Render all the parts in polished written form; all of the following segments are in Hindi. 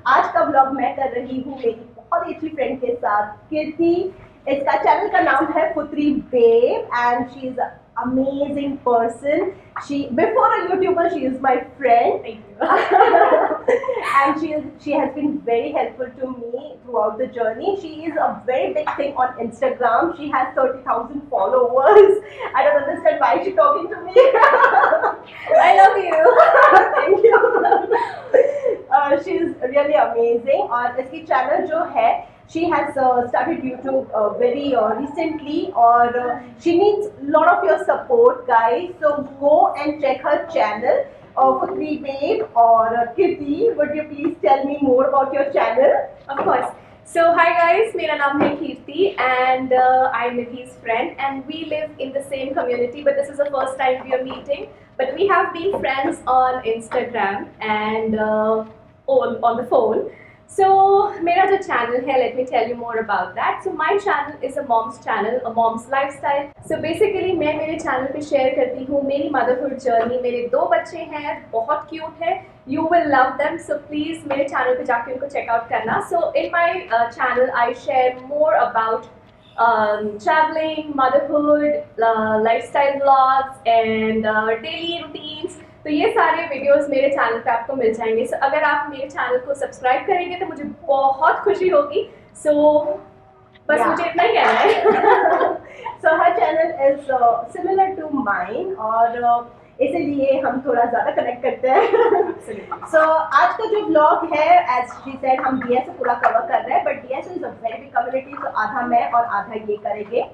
आज का ब्लॉग मैं कर रही हूँ मेरी बहुत ही अच्छी फ्रेंड के साथ, कीर्ति। इसका चैनल का नाम है पुत्री बेब and she is amazing person. Before a YouTuber, she is my friend. Thank you. And she has been very helpful to me throughout the journey. She is a very big thing on Instagram. She has 30,000 followers. I don't understand why she's talking to me. I love you. Thank you. She is really amazing. और इसकी channel जो है, she has started YouTube very recently, or she needs a lot of your support, guys. So go and check her channel, Putri Babe. Or Kirti, would you please tell me more about your channel? Of course. So hi guys, मेरा नाम है कीर्ति and I'm Nidhi's friend and we live in the same community, but this is the first time we are meeting. But we have been friends on Instagram and on the phone. So मेरा जो channel है, let me tell you more about that. So my channel is a mom's channel, a mom's lifestyle. So basically मैं मेरे channel पे share करती हूँ मेरी motherhood journey. मेरे 2 बच्चे हैं, बहुत cute है. You will love them. So please मेरे channel पे जाके उनको check out करना. So in my channel I share more about traveling, motherhood, lifestyle vlogs and daily routines. तो ये सारे वीडियोस मेरे चैनल पे आपको मिल जाएंगे. सो अगर आप मेरे चैनल को सब्सक्राइब करेंगे तो मुझे बहुत खुशी होगी. सो बस मुझे इतना ही कहना है. So her channel is similar to mine और इसीलिए हम थोड़ा ज़्यादा कनेक्ट करते हैं. So आज का जो ब्लॉग है, as she said, हम DSO पूरा कवर कर रहे हैं, but DSO is a very big community, so आधा मैं और आधा ये करेंगे.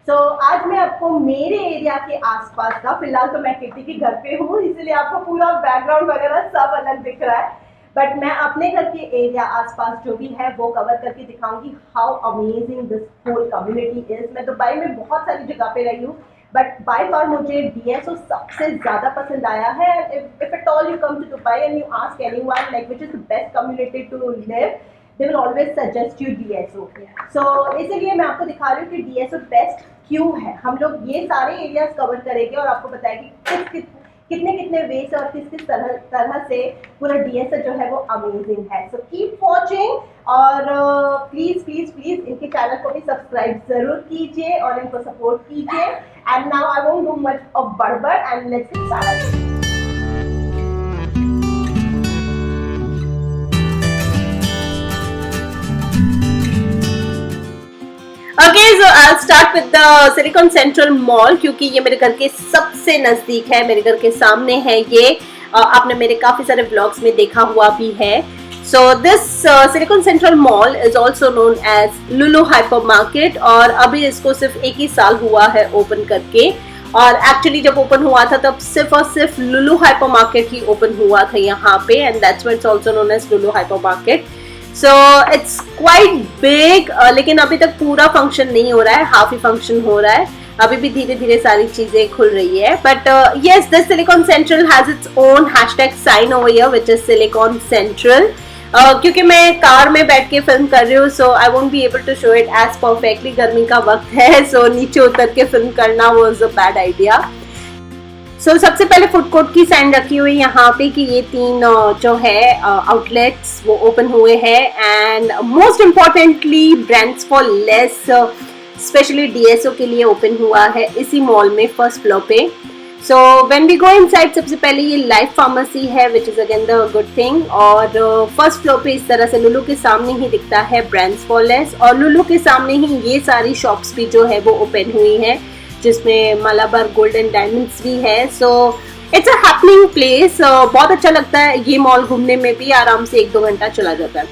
तो आज मैं आपको मेरे एरिया के आसपास का, फिलहाल तो मैं कीर्ति के घर पे हूँ इसलिए आपको पूरा बैकग्राउंड वगैरह सब अलग दिख रहा है, बट मैं अपने घर के एरिया आसपास जो भी है वो कवर करके दिखाऊंगी how amazing this whole community is. मैं दुबई में बहुत सारी जगह पे रही हूँ, बट बाय फार मुझे DSO सबसे ज़्यादा पसंद आया है. If at all you come to Dubai and you ask anyone like which is the best community to live, they will always suggest you DSO. So इसीलिए मैं आपको दिखा रही हूँ कि DSO बेस्ट क्यों है. हम लोग ये सारे एरियाज कवर करेंगे और आपको बताएंगे कितने कितने वे से और किस तरह से पूरा DSO जो है वो अमेजिंग है. सो कीप वॉचिंग और प्लीज़ प्लीज़ प्लीज़ इनके चैनल को भी सब्सक्राइब ज़रूर कीजिए और इनको सपोर्ट कीजिए. And now I won't do much of बड़बड़ and let's get started. Okay, so I'll start with the Silicon Central Mall क्योंकि ये मेरे घर के सबसे नज़दीक है, मेरे घर के सामने है ये. आपने मेरे काफ़ी सारे व्लॉग्स में देखा हुआ भी है. So this Silicon Central Mall is also known as Lulu Hypermarket और अभी इसको सिर्फ 1 ही साल हुआ है ओपन करके. और एक्चुअली जब ओपन हुआ था तब सिर्फ और सिर्फ लुलू हाइपरमार्केट ही ओपन हुआ था यहाँ पे, and that's why it's also known as Lulu hypermarket. So it's quite big, लेकिन अभी तक पूरा फंक्शन नहीं हो रहा है, हाफ ही फंक्शन हो रहा है. अभी भी धीरे धीरे सारी चीजें खुल रही है. But yes, this Silicon Central has its own hashtag sign over here which is Silicon Central. क्योंकि मैं कार में बैठ के फिल्म कर रही हूँ, so I won't be able to show it as perfectly. गर्मी का वक्त है, सो नीचे उतर के फिल्म करना वाज अ बैड आइडिया. सो सबसे पहले फूड कोर्ट की साइन रखी हुई यहाँ पे कि ये 3 जो है आउटलेट्स वो ओपन हुए हैं. And most importantly brands for less specially DSO के लिए ओपन हुआ है इसी मॉल में फर्स्ट फ्लोर पे. So when we go inside, सबसे पहले ये लाइफ फार्मेसी है which is again the good thing. और फर्स्ट फ्लोर पे इस तरह से लुलू के सामने ही दिखता है ब्रांड्स फॉर लेस, और लुलू के सामने ही ये सारी शॉप्स भी जो है वो ओपन हुई हैं जिसमें मलाबार गोल्ड एंड डायमंड्स भी है. So it's a happening place. बहुत अच्छा लगता है ये मॉल घूमने में भी, आराम से 1-2 घंटा चला जाता है.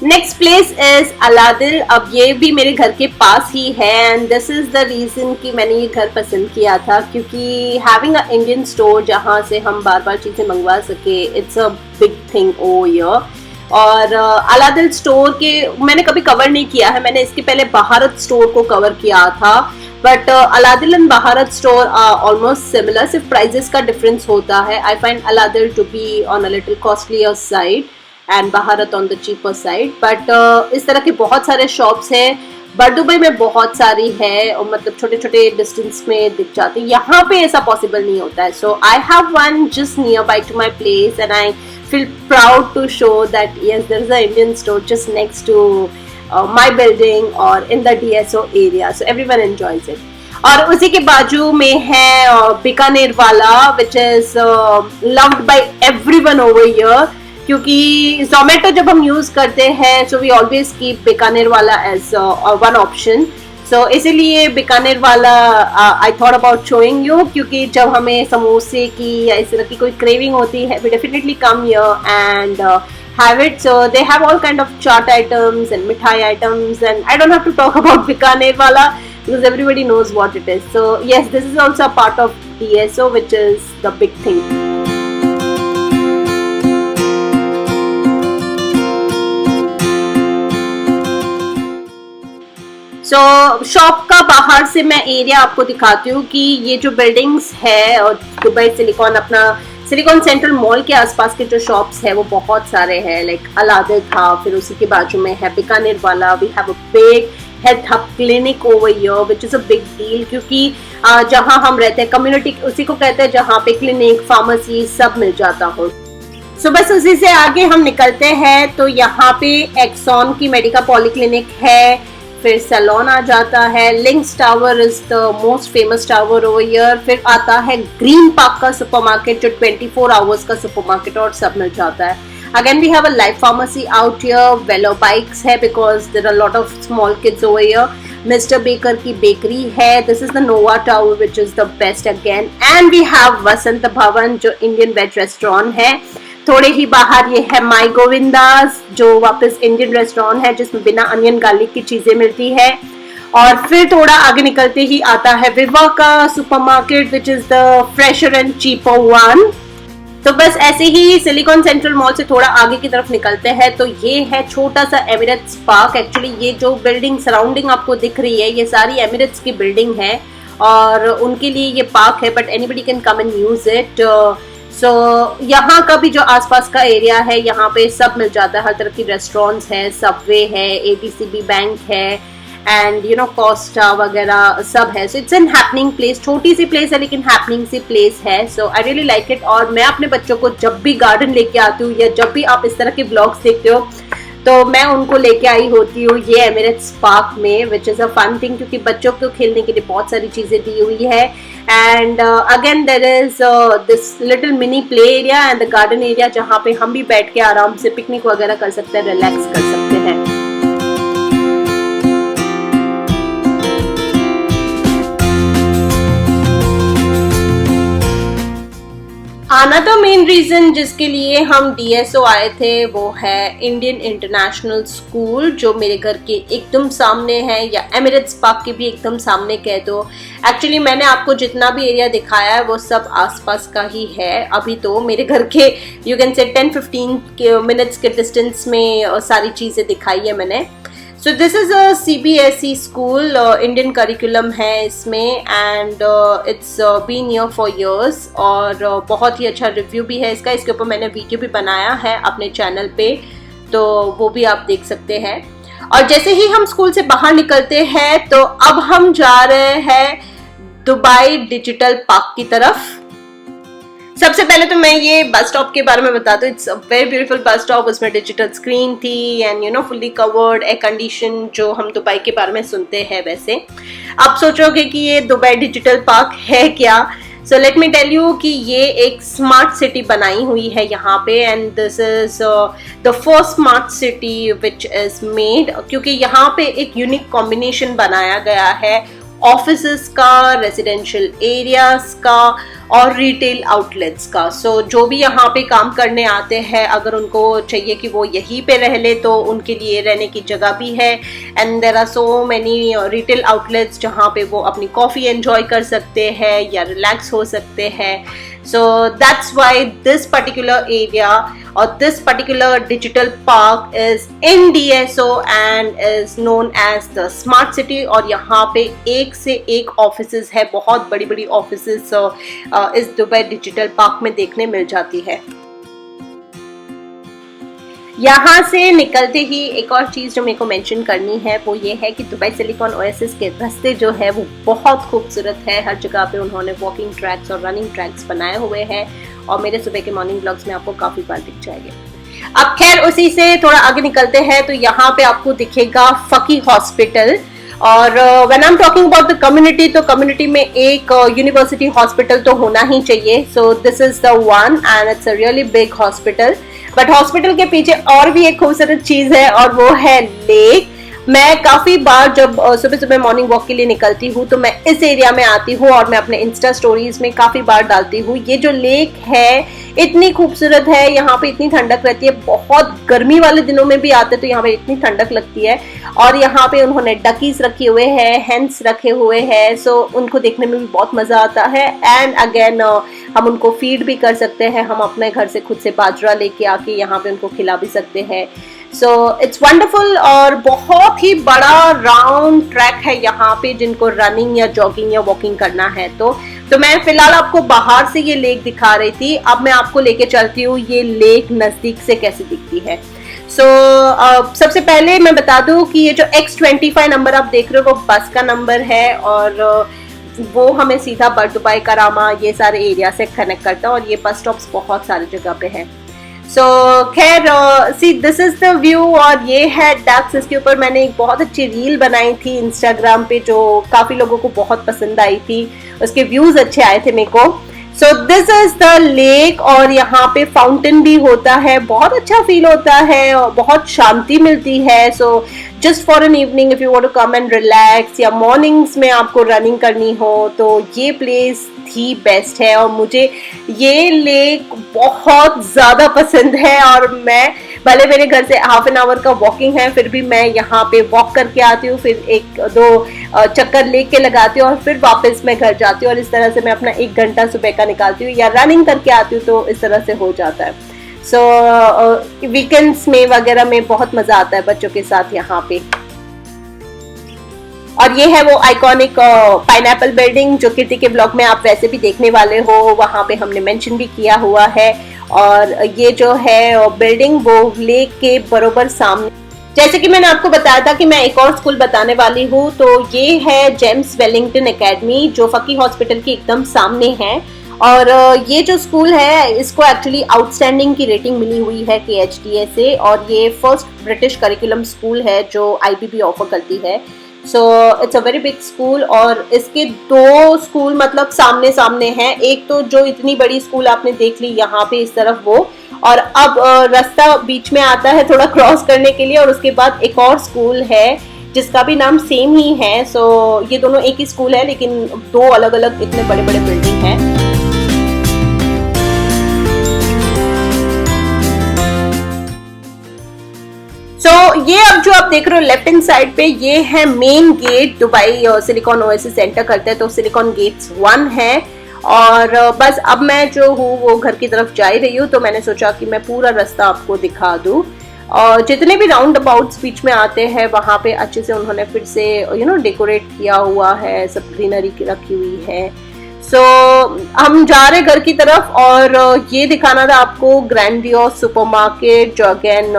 Next place is Al Adil. अब ये भी मेरे घर के पास ही है and this is the reason कि मैंने ये घर पसंद किया था, क्योंकि हैविंग अ इंडियन स्टोर जहाँ से हम बार बार चीज़ें मंगवा सके, it's a big thing over here. और अलादिल स्टोर के मैंने कभी कवर नहीं किया है, मैंने इसके पहले भारत स्टोर को कवर किया था. But Al Adil and Bharat store are almost similar, सिर्फ प्राइजेस का डिफरेंस होता है. I find Al Adil to be on a little costlier side and Bharat on the cheaper side. But इस तरह के बहुत सारे शॉप्स हैं. बट दुबई में बहुत सारी है और मतलब छोटे छोटे डिस्टेंस में दिख जाती है, यहाँ पे ऐसा पॉसिबल नहीं होता है. So I have one just near by to my place and I feel proud to show that yes, there is an Indian store just next to my building or in the DSO area, so everyone enjoys it. और उसी के बाजू में है बीकानेर वाला, which is loved by everyone over here, क्योंकि Zomato जब हम यूज करते हैं so we always keep Bikaner वाला as one option. So इसीलिए बीकानेर वाला I thought about showing you, क्योंकि जब हमें समोसे की या इस तरह की कोई craving होती है we definitely come here and have it. So they have all kind of chaat items and mithai items, and I don't have to talk about Bikaner वाला because everybody knows what it is. So yes, this is also a part of DSO, which is the big thing. So shop का बाहर से मैं एरिया आपको दिखाती हूँ कि ये जो बिल्डिंग्स है और दुबई सिलिकॉन, अपना सिलिकॉन सेंट्रल मॉल के आसपास के जो शॉप्स है वो बहुत सारे हैं. लाइक अलादे था, फिर उसी के बाजू में है बीकानेर वाला. We have a big health hub clinic over here which is a big deal, क्योंकि जहाँ हम रहते हैं कम्युनिटी उसी को कहते हैं जहाँ पे क्लिनिक, फार्मेसी सब मिल जाता हो. सो बस उसी से आगे हम निकलते हैं तो यहाँ पे एक्सॉन की मेडिका पॉलीक्लिनिक है, फिर सैलॉन आ जाता है. Links tower is the most famous tower over here. फिर आता है ग्रीन पार्क का सुपरमार्केट जो 24 आवर्स का सुपरमार्केट और सब मिल जाता है. Again, we have a life pharmacy out here. Velo bikes है because there are a lot of small kids over here. Mr. Baker की bakery है. This is the Nova Tower, which is the best again. And we have Vasant Bhavan जो Indian veg restaurant है. थोड़े ही बाहर ये है माई गोविंदास जो वापस इंडियन रेस्टोरेंट है जिसमें बिना अनियन गार्लिक की चीजें मिलती है. और फिर थोड़ा आगे निकलते ही आता है विवा का supermarket, which is the fresher and cheaper one. तो बस ऐसे ही सिलिकॉन सेंट्रल मॉल से थोड़ा आगे की तरफ निकलते हैं तो ये है छोटा सा एमिरेट्स पार्क. एक्चुअली ये जो बिल्डिंग सराउंडिंग आपको दिख रही है ये सारी एमिरेट्स की बिल्डिंग है और उनके लिए ये पार्क है, but anybody can come and use it. So यहाँ का भी जो आसपास का एरिया है यहाँ पे सब मिल जाता है. हर तरह की रेस्टोरेंट्स है, सबवे है, ATCB बैंक है एंड यू नो कोस्टा वगैरह सब है. So it's an happening place. छोटी सी प्लेस है लेकिन हैपनिंग सी प्लेस है. So I really like it. और मैं अपने बच्चों को जब भी गार्डन लेके आती हूँ या जब भी आप इस तरह के ब्लॉग्स देखते हो तो मैं उनको लेके आई होती हूँ ये एमिरेट्स पार्क में, which is a fun thing, क्योंकि बच्चों को खेलने के लिए बहुत सारी चीज़ें दी हुई है. And again there is this little mini play area and the garden area जहाँ पे हम भी बैठ के आराम से पिकनिक वगैरह कर सकते हैं, रिलैक्स कर सकते हैं. आना तो मेन रीजन जिसके लिए हम DSO आए थे वो है इंडियन इंटरनेशनल स्कूल जो मेरे घर के एकदम सामने है, या एमिरेट्स पार्क के भी एकदम सामने कह दो. एक्चुअली मैंने आपको जितना भी एरिया दिखाया है वो सब आसपास का ही है. अभी तो मेरे घर के यू कैन से 10-15 मिनट्स के डिस्टेंस में सारी चीज़ें दिखाई है मैंने. So this is a CBSE school, Indian curriculum है इसमें and it's been here for years और बहुत ही अच्छा रिव्यू भी है इसका. इसके ऊपर मैंने वीडियो भी बनाया है अपने चैनल पे, तो वो भी आप देख सकते हैं. और जैसे ही हम स्कूल से बाहर निकलते हैं तो अब हम जा रहे हैं दुबई डिजिटल पार्क की तरफ. सबसे पहले तो मैं ये बस स्टॉप के बारे में बता दूं. It's a very beautiful bus stop. उसमें डिजिटल स्क्रीन थी and you know fully covered, air condition, जो हम दुबई के बारे में सुनते हैं वैसे. आप सोचोगे कि ये दुबई डिजिटल पार्क है क्या. So let me tell you कि ये एक स्मार्ट सिटी बनाई हुई है यहाँ पे and this is the first smart city which is made, क्योंकि यहाँ पे एक यूनिक कॉम्बिनेशन बनाया गया है ऑफिसेस का, रेजिडेंशियल एरियाज का और रिटेल आउटलेट्स का. सो जो भी यहाँ पे काम करने आते हैं अगर उनको चाहिए कि वो यहीं पे रह ले तो उनके लिए रहने की जगह भी है. And there are so many retail outlets जहाँ पे वो अपनी कॉफ़ी एंजॉय कर सकते हैं या रिलैक्स हो सकते हैं. So that's why this particular area or this particular digital park is in DSO and is known as the smart city. और यहाँ पे एक से एक ऑफिसेस है, बहुत बड़ी बड़ी ऑफिसेस इस दुबई डिजिटल पार्क में देखने मिल जाती है. यहाँ से निकलते ही एक और चीज़ जो मेरे को मेंशन करनी है वो ये है कि दुबई सिलिकॉन ओएसिस के रास्ते जो है वो बहुत खूबसूरत है. हर जगह पे उन्होंने वॉकिंग ट्रैक्स और रनिंग ट्रैक्स बनाए हुए हैं और मेरे सुबह के मॉर्निंग व्लॉग्स में आपको काफी बार दिख जाएंगे। अब खैर उसी से थोड़ा आगे निकलते हैं तो यहाँ पे आपको दिखेगा फकी हॉस्पिटल। और when I am talking about the community, तो कम्युनिटी में एक यूनिवर्सिटी हॉस्पिटल तो होना ही चाहिए। So this is the one and it's a really big hospital. But hospital के पीछे और भी एक खूबसूरत चीज है और वो है लेक। मैं काफी बार जब सुबह सुबह मॉर्निंग वॉक के लिए निकलती हूँ तो मैं इस एरिया में आती हूँ और मैं अपने इंस्टा स्टोरीज में काफी बार डालती हूँ। ये जो लेक है इतनी खूबसूरत है, यहाँ पे इतनी ठंडक रहती है। बहुत गर्मी वाले दिनों में भी आते तो यहाँ पे इतनी ठंडक लगती है। और यहाँ पे उन्होंने डकीज रखे हुए हैं, हेंस रखे हुए हैं, सो उनको देखने में भी बहुत मजा आता है। एंड अगेन हम उनको फीड भी कर सकते हैं, हम अपने घर से खुद से बाजरा लेके आके यहाँ पे उनको खिला भी सकते हैं। So it's wonderful. और बहुत ही बड़ा राउंड ट्रैक है यहाँ पे जिनको रनिंग या जॉगिंग या वॉकिंग करना है। तो मैं फिलहाल आपको बाहर से ये लेक दिखा रही थी, अब मैं आपको लेके चलती हूँ ये लेक नजदीक से कैसे दिखती है। सबसे पहले मैं बता दूं कि ये जो X25 नंबर आप देख रहे हो वो बस का नंबर है और वो हमें सीधा बर्दुबाई, करामा ये सारे एरिया से कनेक्ट करता है और ये बस स्टॉप्स बहुत सारी जगह पे है। खैर see this is the view और ये है डक्स। इसके ऊपर मैंने एक बहुत अच्छी रील बनाई थी इंस्टाग्राम पे जो काफी लोगों को बहुत पसंद आई थी, उसके व्यूज अच्छे आए थे मेरे को। So this is the lake और यहाँ पे फाउंटेन भी होता है, बहुत अच्छा फील होता है और बहुत शांति मिलती है। So just for an evening if you want to come and relax या मॉर्निंग्स में आपको रनिंग करनी हो तो ये प्लेस ही बेस्ट है। और मुझे ये लेक बहुत ज्यादा पसंद है और मैं भले मेरे घर से हाफ एन आवर का वॉकिंग है फिर भी मैं यहाँ पे वॉक करके आती हूँ, फिर एक दो चक्कर लेके लगाती हूँ और फिर वापस मैं घर जाती हूँ और इस तरह से मैं अपना 1 घंटा सुबह का निकालती हूँ या रनिंग करके आती हूँ तो इस तरह से हो जाता है। वीकेंड्स में वगैरह में बहुत मजा आता है बच्चों के साथ यहाँ पे। और ये है वो आइकॉनिक पाइनएप्पल बिल्डिंग जो कीर्ति के ब्लॉग में आप वैसे भी देखने वाले हो, वहां पे हमने मेंशन भी किया हुआ है। और ये जो है बिल्डिंग वो लेक के बरोबर सामने, जैसे कि मैंने आपको बताया था कि मैं एक और स्कूल बताने वाली हूँ, तो ये है जेम्स वेलिंगटन एकेडमी जो फकी हॉस्पिटल के एकदम सामने है। और ये जो स्कूल है इसको एक्चुअली आउटस्टैंडिंग की रेटिंग मिली हुई है KHDA से और ये फर्स्ट ब्रिटिश करिकुलम स्कूल है जो IBB ऑफर करती है। So it's a very big school और इसके 2 स्कूल मतलब सामने सामने हैं। एक तो जो इतनी बड़ी स्कूल आपने देख ली यहाँ पे इस तरफ वो, और अब रास्ता बीच में आता है थोड़ा क्रॉस करने के लिए और उसके बाद एक और स्कूल है जिसका भी नाम सेम ही है। सो ये दोनों एक ही स्कूल है लेकिन 2 अलग अलग इतने बड़े बड़े बिल्डिंग हैं। ये अब जो आप देख रहे हो लेफ्ट हैंड साइड पे ये है main gate, Dubai Silicon Oasis centre करते हैं तो सिलिकॉन गेट्स 1 है। और बस अब मैं जो हूँ वो घर की तरफ जा ही रही हूँ तो मैंने सोचा कि मैं पूरा रास्ता आपको दिखा दूँ। और जितने भी राउंड अबाउट्स बीच में आते हैं वहां पे अच्छे से उन्होंने फिर से डेकोरेट किया हुआ है, सब ग्रीनरी रखी हुई है। हम जा रहे घर की तरफ और ये दिखाना था आपको ग्रैंडियोस सुपरमार्केट जो अगेन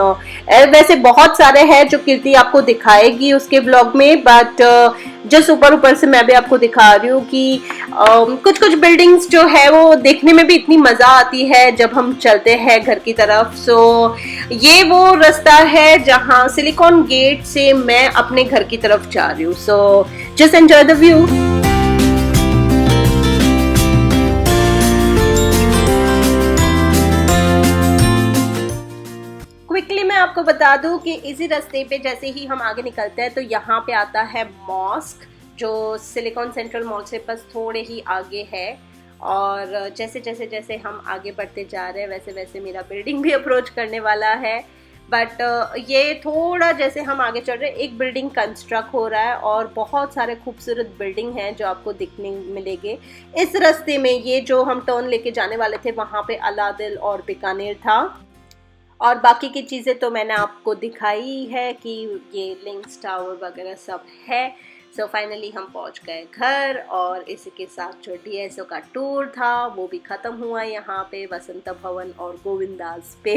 वैसे बहुत सारे हैं जो कीर्ति आपको दिखाएगी उसके ब्लॉग में, बट जस्ट ऊपर से मैं भी आपको दिखा रही हूँ कि कुछ कुछ बिल्डिंग्स जो है वो देखने में भी इतनी मजा आती है जब हम चलते हैं घर की तरफ। ये वो रास्ता है जहाँ सिलिकॉन गेट से मैं अपने घर की तरफ जा रही हूँ। Just enjoy the view. Quickly मैं आपको बता दूं कि इसी रास्ते पे जैसे ही हम आगे निकलते हैं तो यहाँ पे आता है मॉस्क जो सिलिकॉन सेंट्रल मॉल से बस थोड़े ही आगे है। और जैसे जैसे जैसे हम आगे बढ़ते जा रहे हैं वैसे वैसे मेरा बिल्डिंग भी अप्रोच करने वाला है। बट ये थोड़ा जैसे हम आगे चल रहे हैं एक बिल्डिंग कंस्ट्रक्ट हो रहा है और बहुत सारे खूबसूरत बिल्डिंग हैं जो आपको दिखने मिलेंगे इस रास्ते में। ये जो हम टर्न लेके जाने वाले थे वहाँ पे अलादिल और बीकानेर था और बाकी की चीज़ें तो मैंने आपको दिखाई है कि ये लिंक्स टावर वगैरह सब है। फाइनली हम पहुंच गए घर और इसी के साथ जो DSO का टूर था वो भी ख़त्म हुआ यहाँ पे वसंत भवन और गोविंदास पे।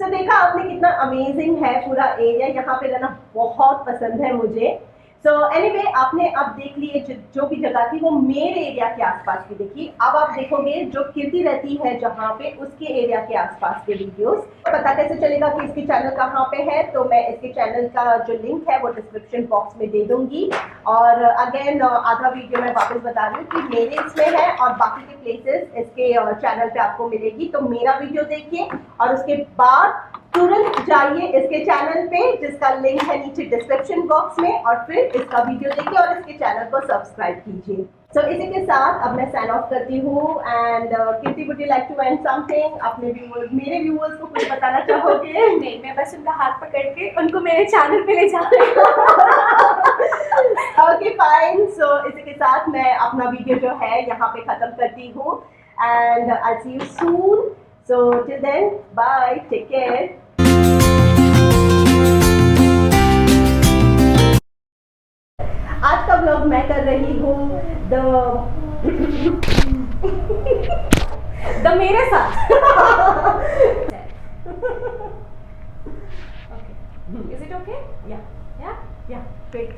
देखा आपने कितना अमेजिंग है पूरा एरिया, यहाँ पे रहना बहुत पसंद है मुझे। सो एनीवे आपने अब देख लिए जो भी जगह थी वो मेरे एरिया के आसपास की देखी। अब आप देखोगे जो कीर्ति रहती है जहाँ पे, उसके एरिया के आसपास के वीडियोस। पता कैसे चलेगा कि इसकी चैनल कहाँ पे है? तो मैं इसके चैनल का जो लिंक है वो डिस्क्रिप्शन बॉक्स में दे दूंगी। और अगेन आधा वीडियो मैं वापस बता रही हूँ कि मेरे इसमें है और बाकी के प्लेसेस इसके चैनल पे आपको मिलेगी। तो मेरा वीडियो देखिए और उसके बाद तुरंत जाइए इसके चैनल पे जिसका लिंक है नीचे डिस्क्रिप्शन बॉक्स में, और फिर इसका वीडियो देखिए और इसके चैनल को सब्सक्राइब कीजिए। तो इसी के साथ अब मैं साइन ऑफ करती हूँ। And Kirti, would you like to add something? अपने व्यूअर्स, मेरे व्यूअर्स को कुछ बताना चाहोगे? नहीं, मैं बस उनका हाथ पकड़ के उनको मेरे चैनल पे ले जा रही हूँ। Okay fine. सो इसी के साथ मैं अपना वीडियो जो है यहाँ पे खत्म करती हूँ। And I see you soon. So till then, bye, take care. आज का व्लॉग मैं कर रही हूँ द मेरे साथ। Is it okay? Yeah. Yeah? Yeah, great.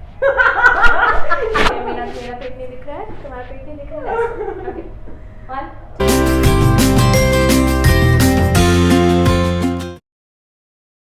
मेरा पेट नहीं दिख रहा है, तुम्हारा पेट नहीं दिख रहा है। Okay. 1